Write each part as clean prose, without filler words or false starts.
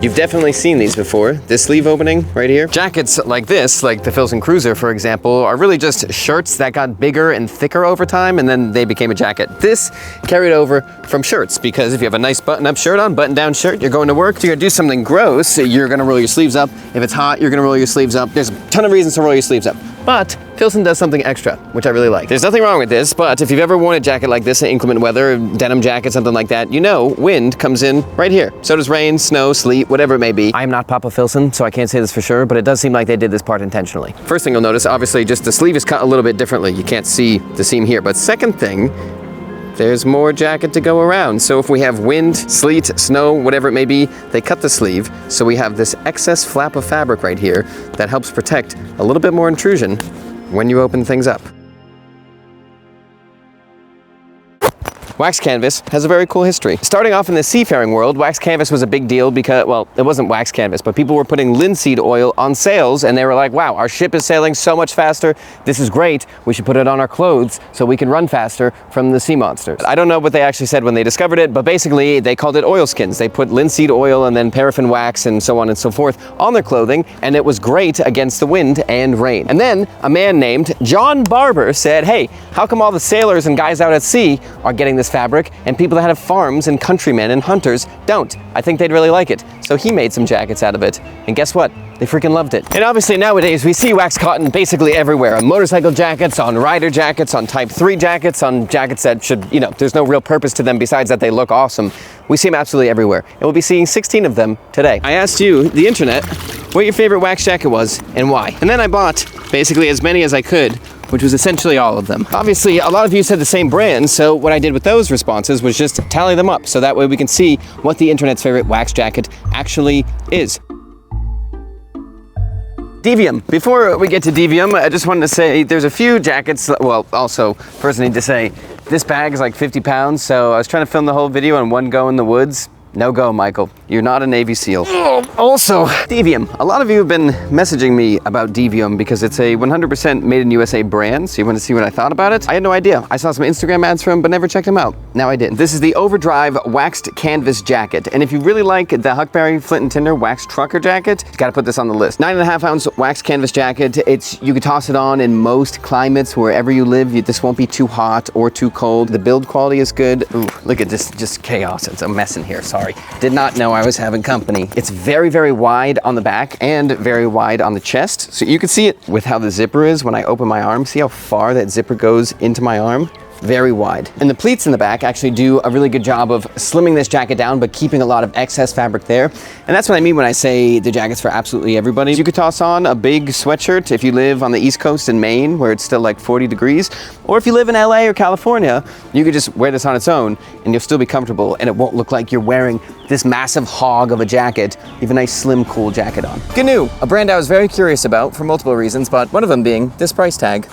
You've definitely seen these before. This sleeve opening right here. Jackets like this, like the Filson Cruiser, for example, are really just shirts that got bigger and thicker over time, and then they became a jacket. This carried over from shirts, because if you have a nice button-up shirt on, button-down shirt, you're going to work, you're gonna do something gross, you're gonna roll your sleeves up. If it's hot, you're gonna roll your sleeves up. There's a ton of reasons to roll your sleeves up. But Filson does something extra, which I really like. There's nothing wrong with this, but if you've ever worn a jacket like this in inclement weather, denim jacket, something like that, you know wind comes in right here. So does rain, snow, sleet, whatever it may be. I'm not Papa Filson, so I can't say this for sure, but it does seem like they did this part intentionally. First thing you'll notice, obviously, just the sleeve is cut a little bit differently. You can't see the seam here. But second thing, there's more jacket to go around. So if we have wind, sleet, snow, whatever it may be, they cut the sleeve. So we have this excess flap of fabric right here that helps protect a little bit more intrusion when you open things up. Wax canvas has a very cool history. Starting off in the seafaring world, wax canvas was a big deal because, well, it wasn't wax canvas, but people were putting linseed oil on sails, and they were like, wow, our ship is sailing so much faster. This is great. We should put it on our clothes so we can run faster from the sea monsters. I don't know what they actually said when they discovered it, but basically they called it oilskins. They put linseed oil and then paraffin wax and so on and so forth on their clothing, and it was great against the wind and rain. And then a man named John Barbour said, hey, how come all the sailors and guys out at sea are getting this fabric, and people that have farms and countrymen and hunters don't? I think they'd really like it. So he made some jackets out of it. And guess what? They freaking loved it. And obviously nowadays we see wax cotton basically everywhere. On motorcycle jackets, on rider jackets, on Type 3 jackets, on jackets that should, you know, there's no real purpose to them besides that they look awesome. We see them absolutely everywhere. And we'll be seeing 16 of them today. I asked you, the internet, what your favorite wax jacket was and why. And then I bought basically as many as I could, which was essentially all of them. Obviously, a lot of you said the same brand, so what I did with those responses was just tally them up, so that way we can see what the internet's favorite wax jacket actually is. Devium. Before we get to Devium, I just wanted to say there's a few jackets, well, also, first I need to say, this bag is like 50 pounds, so I was trying to film the whole video in one go in the woods. No go, Michael. You're not a Navy SEAL. Also, Devium. A lot of you have been messaging me about Devium because it's a 100% made in USA brand, so you want to see what I thought about it? I had no idea. I saw some Instagram ads for them, but never checked them out. Now I did. This is the Overdrive waxed canvas jacket, and if you really like the Huckberry Flint and Tinder waxed trucker jacket, you gotta put this on the list. 9.5 ounce waxed canvas jacket. You could toss it on in most climates, wherever you live. This won't be too hot or too cold. The build quality is good. Ooh, look at this, just chaos. It's a mess in here, sorry. Did not know I was having company. It's very, very wide on the back and very wide on the chest. So you can see it with how the zipper is when I open my arm. See how far that zipper goes into my arm? Very wide. And the pleats in the back actually do a really good job of slimming this jacket down, but keeping a lot of excess fabric there. And that's what I mean when I say the jacket's for absolutely everybody. You could toss on a big sweatshirt if you live on the East Coast in Maine, where it's still like 40 degrees. Or if you live in LA or California, you could just wear this on its own and you'll still be comfortable, and it won't look like you're wearing this massive hog of a jacket. You have a nice, slim, cool jacket on. Ginew, a brand I was very curious about for multiple reasons, but one of them being this price tag.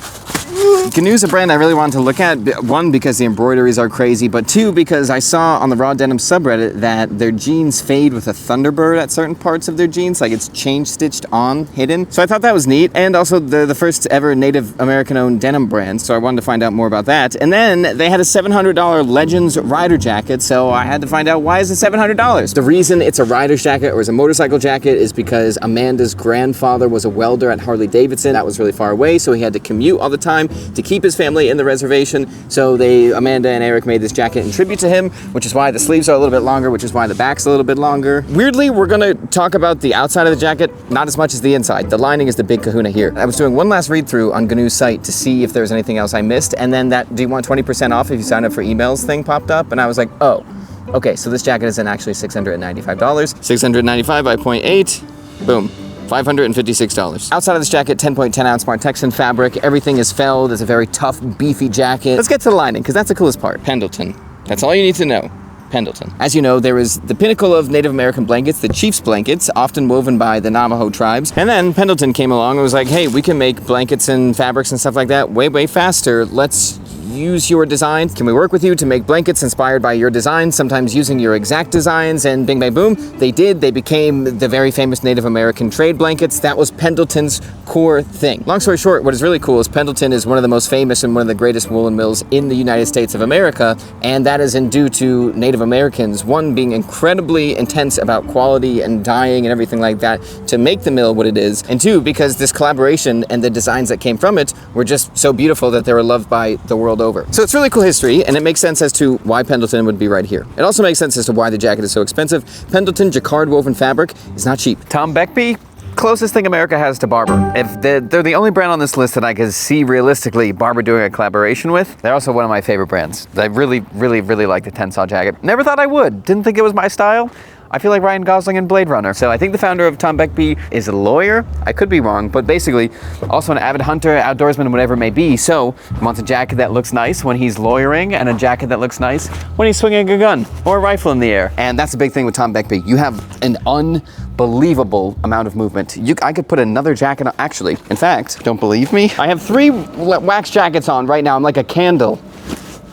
Ginew's a brand I really wanted to look at. One, because the embroideries are crazy, but two, because I saw on the raw denim subreddit that their jeans fade with a Thunderbird at certain parts of their jeans, like it's chain stitched on, hidden. So I thought that was neat, and also they're the first ever Native American owned denim brand, so I wanted to find out more about that. And then they had a $700 Legends rider jacket, so I had to find out, why is it $700? The reason it's a rider's jacket or is a motorcycle jacket is because Amanda's grandfather was a welder at Harley Davidson. That was really far away, so he had to commute all the time to keep his family in the reservation. So Amanda and Eric made this jacket in tribute to him, which is why the sleeves are a little bit longer, which is why the back's a little bit longer. Weirdly, we're gonna talk about the outside of the jacket, not as much as the inside. The lining is the big kahuna here. I was doing one last read through on Ginew's site to see if there was anything else I missed, and then that do you want 20% off if you sign up for emails thing popped up, and I was like, oh, okay, so this jacket isn't actually $695. $695 by 0.8, boom. $556. Outside of this jacket, 10.10 ounce smart Texan fabric. Everything is felled. It's a very tough, beefy jacket. Let's get to the lining, because that's the coolest part. Pendleton. That's all you need to know. Pendleton. As you know, there is the pinnacle of Native American blankets, the Chief's blankets, often woven by the Navajo tribes. And then Pendleton came along and was like, hey, we can make blankets and fabrics and stuff like that way, way faster. Let's use your design? Can we work with you to make blankets inspired by your design, sometimes using your exact designs? And bing, bang, boom, they did. They became the very famous Native American trade blankets. That was Pendleton's core thing. Long story short, what is really cool is Pendleton is one of the most famous and one of the greatest woolen mills in the United States of America, and that is due to Native Americans, one, being incredibly intense about quality and dyeing and everything like that to make the mill what it is, and two, because this collaboration and the designs that came from it were just so beautiful that they were loved by the world over. So it's really cool history, and it makes sense as to why Pendleton would be right here. It also makes sense as to why the jacket is so expensive. Pendleton jacquard woven fabric is not cheap. Tom Beckbe, closest thing America has to Barbour. If they're the only brand on this list that I can see realistically Barbour doing a collaboration with. They're also one of my favorite brands. I really like the Tensile jacket. Never thought I would. Didn't think it was my style. I feel like Ryan Gosling in Blade Runner. So I think the founder of Tom Beckbe is a lawyer. I could be wrong, but basically also an avid hunter, outdoorsman, whatever it may be. So he wants a jacket that looks nice when he's lawyering and a jacket that looks nice when he's swinging a gun or a rifle in the air. And that's the big thing with Tom Beckbe. You have an unbelievable amount of movement. I could put another jacket on, actually. In fact, don't believe me? I have 3 wax jackets on right now. I'm like a candle.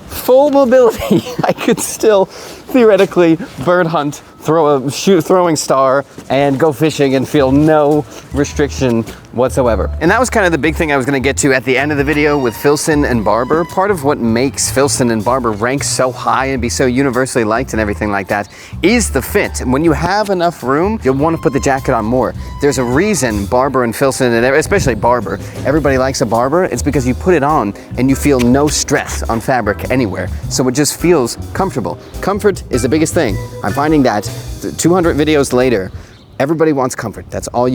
Full mobility. I could still theoretically bird hunt, throw a throwing star, and go fishing and feel no restriction whatsoever. And that was kind of the big thing I was going to get to at the end of the video with Filson and Barbour. Part of what makes Filson and Barbour rank so high and be so universally liked and everything like that is the fit. When you have enough room, you'll want to put the jacket on more. There's a reason Barbour and Filson, and especially Barbour, everybody likes a Barbour. It's because you put it on and you feel no stress on fabric anywhere. So it just feels comfortable. Comfort is the biggest thing. I'm finding that 200 videos later, everybody wants comfort. That's all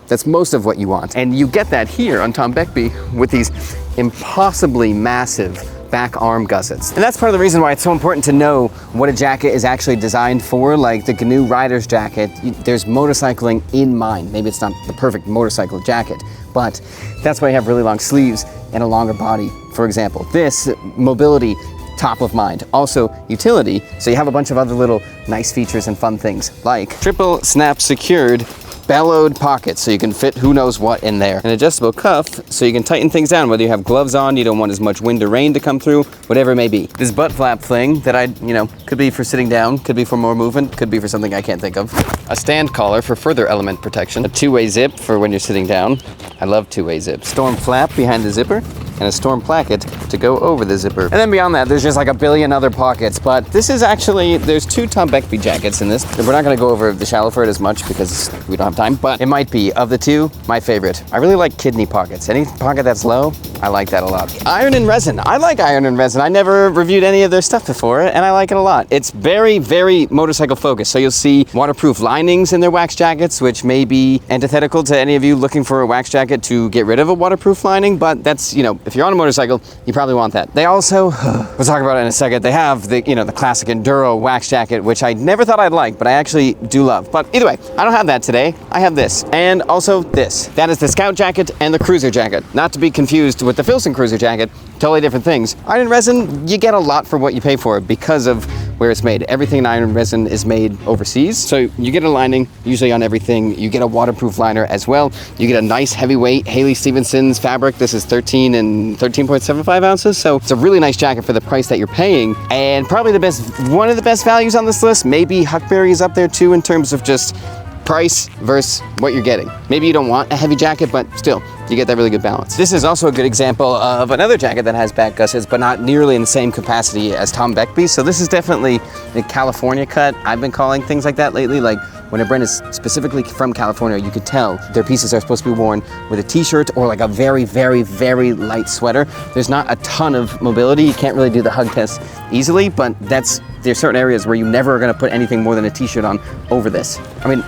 that's most of what you want. And you get that here on Tom Beckbe with these impossibly massive back arm gussets. And that's part of the reason why it's so important to know what a jacket is actually designed for. Like the Ginew rider's jacket, there's motorcycling in mind. Maybe it's not the perfect motorcycle jacket, but that's why you have really long sleeves and a longer body, for example. This, mobility, top of mind. Also utility, so you have a bunch of other little nice features and fun things like triple snap secured bellowed pockets, so you can fit who knows what in there. An adjustable cuff, so you can tighten things down, whether you have gloves on, you don't want as much wind or rain to come through, whatever it may be. This butt flap thing that could be for sitting down, could be for more movement, could be for something I can't think of. A stand collar for further element protection. A two-way zip for when you're sitting down. I love two-way zips. Storm flap behind the zipper, and a storm placket to go over the zipper. And then beyond that, there's just like a billion other pockets, but this is actually, there's 2 Tom Beckbe jackets in this. We're not gonna go over the Shallowford as much because we don't have time, but it might be, of the 2, my favorite. I really like kidney pockets. Any pocket that's low, I like that a lot. Iron and Resin. I like Iron and Resin. I never reviewed any of their stuff before, and I like it a lot. It's very, very motorcycle focused. So you'll see waterproof linings in their wax jackets, which may be antithetical to any of you looking for a wax jacket to get rid of a waterproof lining, but that's, if you're on a motorcycle, you probably want that. They also, we'll talk about it in a second, they have the, the classic Enduro wax jacket, which I never thought I'd like, but I actually do love. But either way, I don't have that today. I have this, and also this. That is the Scout jacket and the Cruiser jacket. Not to be confused with the Filson Cruiser jacket, totally different things. Iron Resin, you get a lot for what you pay for because of where it's made. Everything in Iron Resin is made overseas, so you get a lining usually on everything. You get a waterproof liner as well. You get a nice heavyweight Haley Stevenson's fabric. This is 13 and 13.75 ounces, so it's a really nice jacket for the price that you're paying, and probably one of the best values on this list. Maybe Huckberry is up there too in terms of just price versus what you're getting. Maybe you don't want a heavy jacket, but still, you get that really good balance. This is also a good example of another jacket that has back gussets, but not nearly in the same capacity as Tom Beckbe. So this is definitely the California cut. I've been calling things like that lately. Like when a brand is specifically from California, you can tell their pieces are supposed to be worn with a t-shirt or like a very, very, very light sweater. There's not a ton of mobility. You can't really do the hug test easily, but there's certain areas where you never are gonna put anything more than a t-shirt on over this.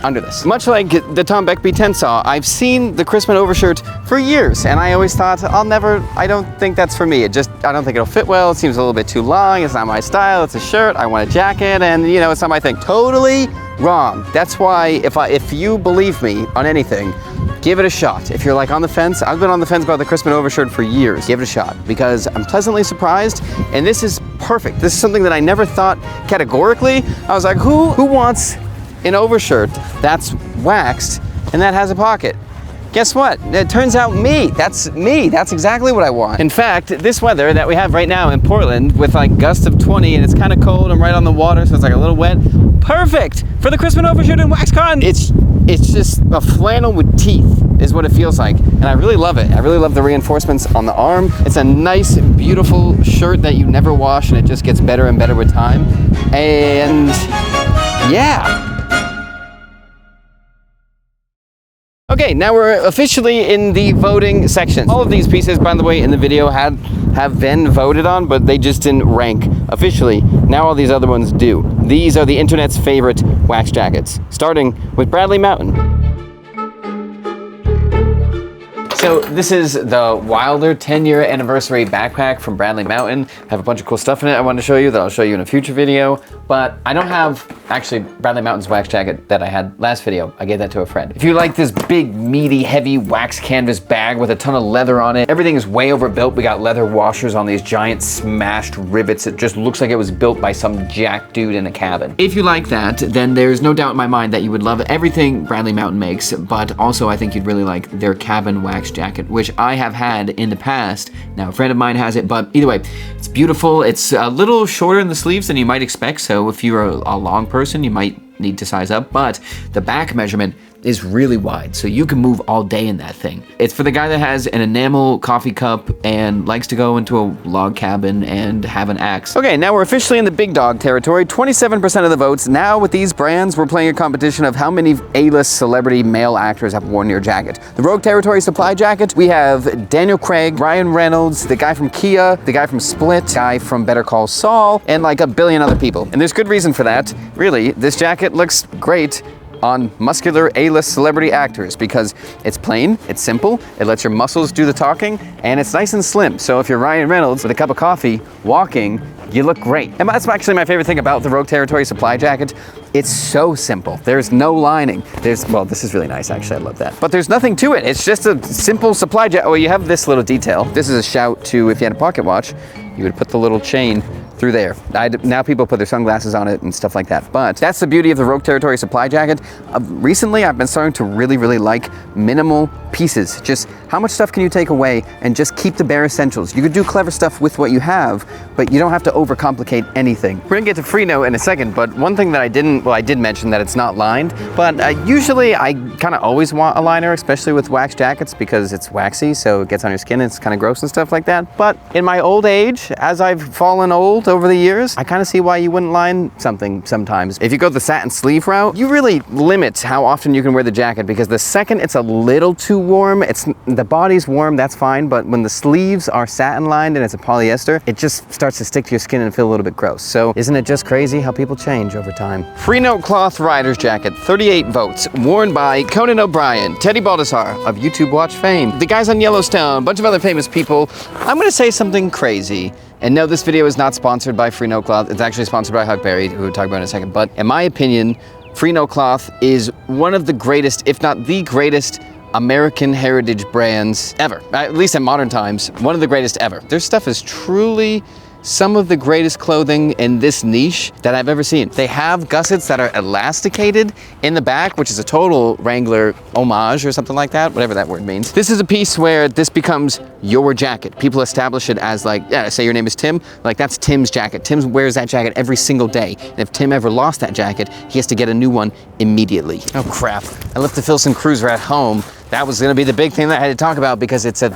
Under this. Much like the Tom Beckbe Tensile, I've seen the Crissman overshirt for years, and I always thought, I don't think that's for me. I don't think it'll fit well. It seems a little bit too long. It's not my style. It's a shirt. I want a jacket, and it's not my thing. Totally wrong. That's why if you believe me on anything, give it a shot. If you're like on the fence, I've been on the fence about the Crissman overshirt for years. Give it a shot because I'm pleasantly surprised, and this is perfect. This is something that I never thought categorically. I was like, who wants an overshirt that's waxed and that has a pocket? guess what? It turns out me. That's me. That's exactly what I want. In fact, this weather that we have right now in Portland with like gusts of 20 and it's kind of cold, I'm right on the water, so it's like a little wet. Perfect for the Crissman overshirt and WaxCon. It's just a flannel with teeth is what it feels like. And I really love it. I really love the reinforcements on the arm. It's a nice, beautiful shirt that you never wash and it just gets better and better with time. And yeah. Okay, now we're officially in the voting section. All of these pieces, by the way, in the video have been voted on, but they just didn't rank officially. Now all these other ones do. These are the internet's favorite wax jackets, starting with Bradley Mountain. So this is the Wilder 10-year anniversary backpack from Bradley Mountain. I have a bunch of cool stuff in it I wanted to show you that I'll show you in a future video, but I don't have actually Bradley Mountain's wax jacket that I had last video. I gave that to a friend. If you like this big, meaty, heavy wax canvas bag with a ton of leather on it, everything is way overbuilt. We got leather washers on these giant smashed rivets. It just looks like it was built by some jack dude in a cabin. If you like that, then there's no doubt in my mind that you would love everything Bradley Mountain makes, but also I think you'd really like their cabin wax jacket, which I have had in the past. Now a friend of mine has it, but either way, it's beautiful. It's a little shorter in the sleeves than you might expect, so if you're a long person, you might need to size up, but the back measurement is really wide, so you can move all day in that thing. It's for the guy that has an enamel coffee cup and likes to go into a log cabin and have an axe. Okay, now we're officially in the big dog territory. 27% of the votes. Now with these brands, we're playing a competition of how many A-list celebrity male actors have worn your jacket. The Rogue Territory supply jacket, we have Daniel Craig, Ryan Reynolds, the guy from Kia, the guy from Split, the guy from Better Call Saul, and like a billion other people. And there's good reason for that. Really, this jacket looks great on muscular A-list celebrity actors because it's plain, it's simple, it lets your muscles do the talking, and it's nice and slim. So if you're Ryan Reynolds with a cup of coffee, walking, you look great. And that's actually my favorite thing about the Rogue Territory supply jacket. It's so simple. There's no lining. Well, this is really nice, actually, I love that. But there's nothing to it. It's just a simple supply jacket. Well, you have this little detail. This is a shout to if you had a pocket watch, you would put the little chain through there. Now people put their sunglasses on it and stuff like that. But that's the beauty of the Rogue Territory supply jacket. Recently, I've been starting to really like minimal pieces. Just how much stuff can you take away and just keep the bare essentials. You could do clever stuff with what you have, but you don't have to overcomplicate anything. We're gonna get to Freenote in a second, but one thing that I did mention that it's not lined, but usually I kind of always want a liner, especially with wax jackets because it's waxy, so it gets on your skin and it's kind of gross and stuff like that. But in my old age, as I've fallen old over the years, I kind of see why you wouldn't line something sometimes. If you go the satin sleeve route, you really limit how often you can wear the jacket because the second it's a little too warm, the body's warm, that's fine, but when the sleeves are satin lined and it's a polyester, it just starts to stick to your skin and feel a little bit gross. So isn't it just crazy how people change over time? Freenote Cloth Rider's Jacket, 38 votes, worn by Conan O'Brien, Teddy Baldessar of YouTube Watch fame, the guys on Yellowstone, a bunch of other famous people. I'm gonna say something crazy. And no, this video is not sponsored by Freenote Cloth. It's actually sponsored by Huckberry, who we'll talk about in a second. But in my opinion, Freenote Cloth is one of the greatest, if not the greatest, American heritage brands ever. At least in modern times, one of the greatest ever. Their stuff is truly some of the greatest clothing in this niche that I've ever seen. They have gussets that are elasticated in the back, which is a total Wrangler homage or something like that, whatever that word means. This is a piece where this becomes your jacket. People establish it as like, yeah, say your name is Tim, like that's Tim's jacket. Tim wears that jacket every single day. And if Tim ever lost that jacket, he has to get a new one immediately. Oh crap, I left the Filson Cruiser at home. That was gonna be the big thing that I had to talk about because it's an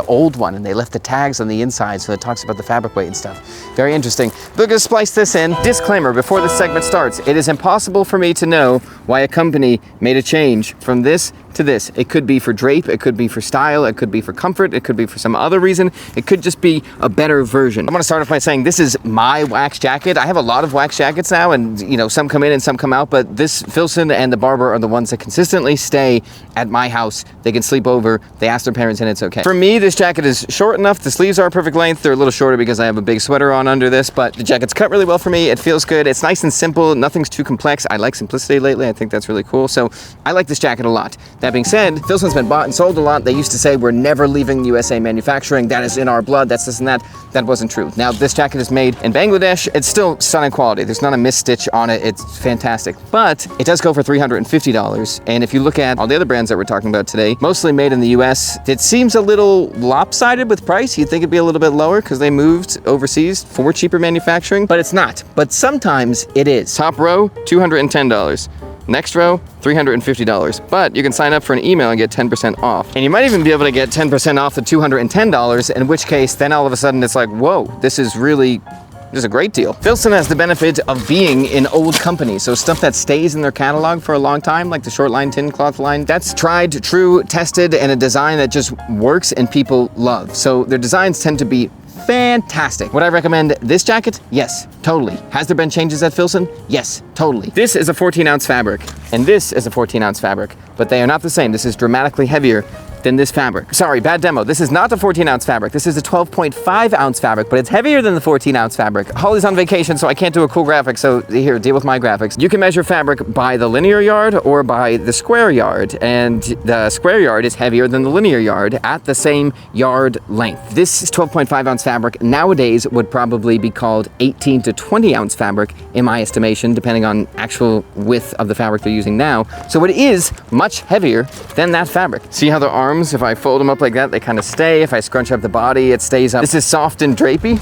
old one and they left the tags on the inside so it talks about the fabric weight and stuff. Very interesting. We're gonna splice this in. Disclaimer before this segment starts, it is impossible for me to know why a company made a change from this to this. It could be for drape, it could be for style, it could be for comfort, it could be for some other reason, it could just be a better version. I wanna start off by saying this is my wax jacket. I have a lot of wax jackets now and you know, some come in and some come out, but this Filson and the Barbour are the ones that consistently stay at my house. They can sleep over, they ask their parents and it's okay. For me, me, this jacket is short enough. The sleeves are perfect length. They're a little shorter because I have a big sweater on under this, but the jacket's cut really well for me. It feels good. It's nice and simple. Nothing's too complex. I like simplicity lately. I think that's really cool. So I like this jacket a lot. That being said, Filson's been bought and sold a lot. They used to say we're never leaving USA manufacturing. That is in our blood. That's this and that. That wasn't true. Now this jacket is made in Bangladesh. It's still stunning quality. There's not a misstitch on it. It's fantastic, but it does go for $350. And if you look at all the other brands that we're talking about today, mostly made in the US, it seems a little lopsided with price. You'd think it'd be a little bit lower because they moved overseas for cheaper manufacturing, but it's not. But sometimes it is. Top row, $210. Next row, $350. But you can sign up for an email and get 10% off. And you might even be able to get 10% off the $210, in which case then all of a sudden it's like, whoa, this is a great deal. Filson has the benefit of being an old company, so stuff that stays in their catalog for a long time, like the short line tin cloth line, that's tried, true, tested, and a design that just works and people love. So their designs tend to be fantastic. Would I recommend this jacket? Yes, totally. Has there been changes at Filson? Yes, totally. This is a 14-ounce fabric, and this is a 14-ounce fabric, but they are not the same. This is dramatically heavier than this fabric. Sorry, bad demo. This is not a 14-ounce fabric. This is a 12.5-ounce fabric, but it's heavier than the 14-ounce fabric. Holly's on vacation, so I can't do a cool graphic, so here, deal with my graphics. You can measure fabric by the linear yard or by the square yard, and the square yard is heavier than the linear yard at the same yard length. This 12.5-ounce fabric nowadays would probably be called 18 to 20-ounce fabric, in my estimation, depending on actual width of the fabric they're using now. So it is much heavier than that fabric. See how the arms, if I fold them up like that, they kind of stay. If I scrunch up the body, it stays up. This is soft and drapey.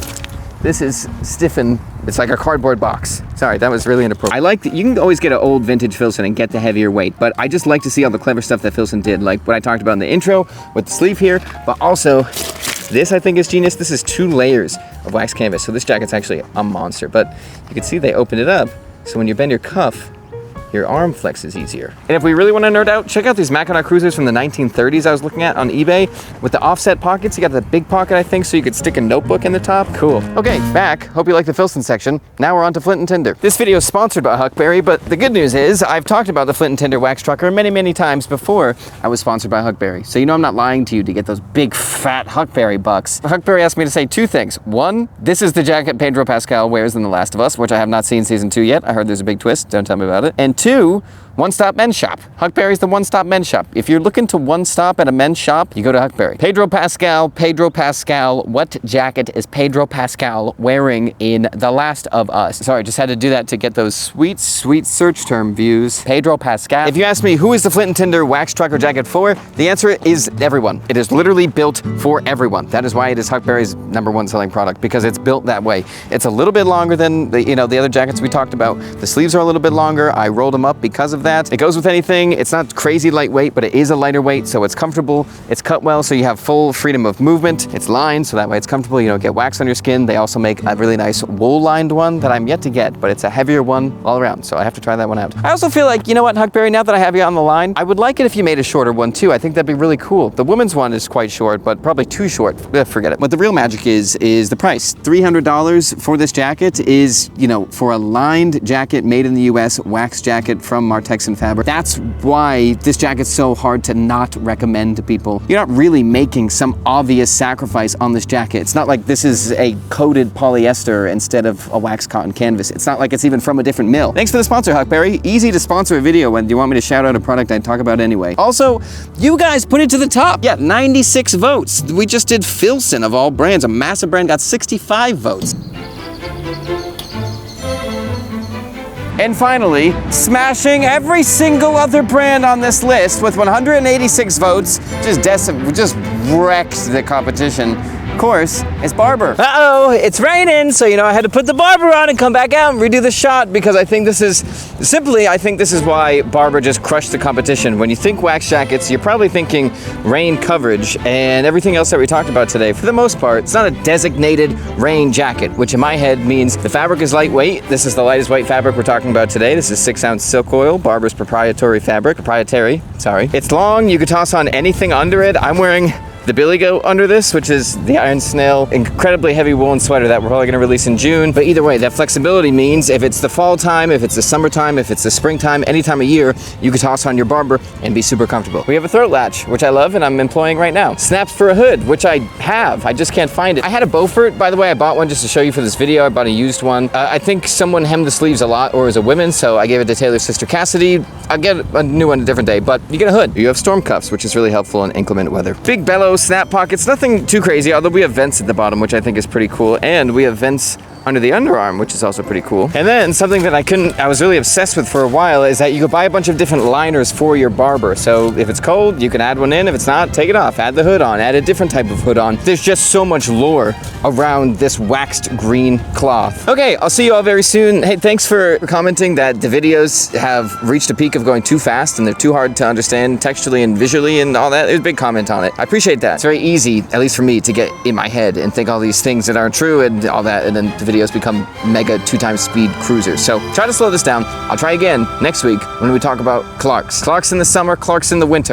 This is stiff and it's like a cardboard box. Sorry, that was really inappropriate. I like that you can always get an old vintage Filson and get the heavier weight, but I just like to see all the clever stuff that Filson did, like what I talked about in the intro with the sleeve here, but also this I think is genius. This is 2 layers of wax canvas, so this jacket's actually a monster, but you can see they opened it up, so when you bend your cuff, your arm flexes easier. And if we really want to nerd out, check out these Mackinac Cruisers from the 1930s I was looking at on eBay with the offset pockets. You got the big pocket, I think, so you could stick a notebook in the top. Cool. Okay, back. Hope you like the Filson section. Now we're on to Flint and Tinder. This video is sponsored by Huckberry, but the good news is I've talked about the Flint and Tinder wax trucker many, many times before I was sponsored by Huckberry. So you know I'm not lying to you to get those big, fat Huckberry bucks. Huckberry asked me to say 2 things. 1, this is the jacket Pedro Pascal wears in The Last of Us, which I have not seen season 2 yet. I heard there's a big twist. Don't tell me about it. And 2, one-stop men's shop. Huckberry's the one-stop men's shop. If you're looking to one-stop at a men's shop, you go to Huckberry. Pedro Pascal, what jacket is Pedro Pascal wearing in The Last of Us? Sorry, just had to do that to get those sweet, sweet search term views. Pedro Pascal. If you ask me who is the Flint and Tinder wax trucker jacket for, the answer is everyone. It is literally built for everyone. That is why it is Huckberry's #1 selling product, because it's built that way. It's a little bit longer than the other jackets we talked about. The sleeves are a little bit longer. I rolled them up because of that. It goes with anything. It's not crazy lightweight, but it is a lighter weight, so it's comfortable. It's cut well, so you have full freedom of movement. It's lined, so that way it's comfortable. You don't get wax on your skin. They also make a really nice wool-lined one that I'm yet to get, but it's a heavier one all around, so I have to try that one out. I also feel like, you know what, Huckberry, now that I have you on the line, I would like it if you made a shorter one too. I think that'd be really cool. The women's one is quite short, but probably too short. Forget it. What the real magic is the price. $300 for this jacket is, for a lined jacket made in the US, wax jacket from Martexan fabric. That's why this jacket's so hard to not recommend to people. You're not really making some obvious sacrifice on this jacket. It's not like this is a coated polyester instead of a wax cotton canvas. It's not like it's even from a different mill. Thanks for the sponsor, Huckberry. Easy to sponsor a video when you want me to shout out a product I'd talk about anyway. Also, you guys put it to the top. Yeah, 96 votes. We just did Filson of all brands. A massive brand got 65 votes. And finally, smashing every single other brand on this list with 186 votes, just wrecked the competition. Of course, it's Barbour. Uh-oh, it's raining, so I had to put the Barbour on and come back out and redo the shot, because I think this is why Barbour just crushed the competition. When you think wax jackets, you're probably thinking rain coverage, and everything else that we talked about today, for the most part, it's not a designated rain jacket, which in my head means the fabric is lightweight. This is the lightest weight fabric we're talking about today. This is 6-ounce silk oil, Barbour's proprietary fabric. It's long, you could toss on anything under it. I'm wearing the billy goat under this, which is the Iron Snail incredibly heavy woolen sweater that we're probably gonna release in June. But either way, that flexibility means if it's the fall time, if it's the summertime, if it's the springtime, any time of year, you could toss on your Barbour and be super comfortable. We have a throat latch, which I love and I'm employing right now. Snaps for a hood, which I have, I just can't find it. I had a Beaufort, by the way, I bought one just to show you for this video. I bought a used one. I think someone hemmed the sleeves a lot, or it was a woman, so I gave it to Taylor's sister Cassidy. I'll get a new one a different day, but you get a hood. You have storm cuffs, which is really helpful in inclement weather. Big bellow snap pockets, nothing too crazy, although we have vents at the bottom, which I think is pretty cool, and we have vents under the underarm, which is also pretty cool. And then something that I was really obsessed with for a while is that you could buy a bunch of different liners for your Barbour. So if it's cold, you can add one in. If it's not, take it off, add the hood on, add a different type of hood on. There's just so much lore around this waxed green cloth. Okay, I'll see you all very soon. Hey, thanks for commenting that the videos have reached a peak of going too fast and they're too hard to understand textually and visually and all that. There's a big comment on it. I appreciate that. It's very easy, at least for me, to get in my head and think all these things that aren't true and all that, and then the videos become mega 2x speed cruisers. So try to slow this down. I'll try again next week when we talk about Clarks. Clarks in the summer, Clarks in the winter.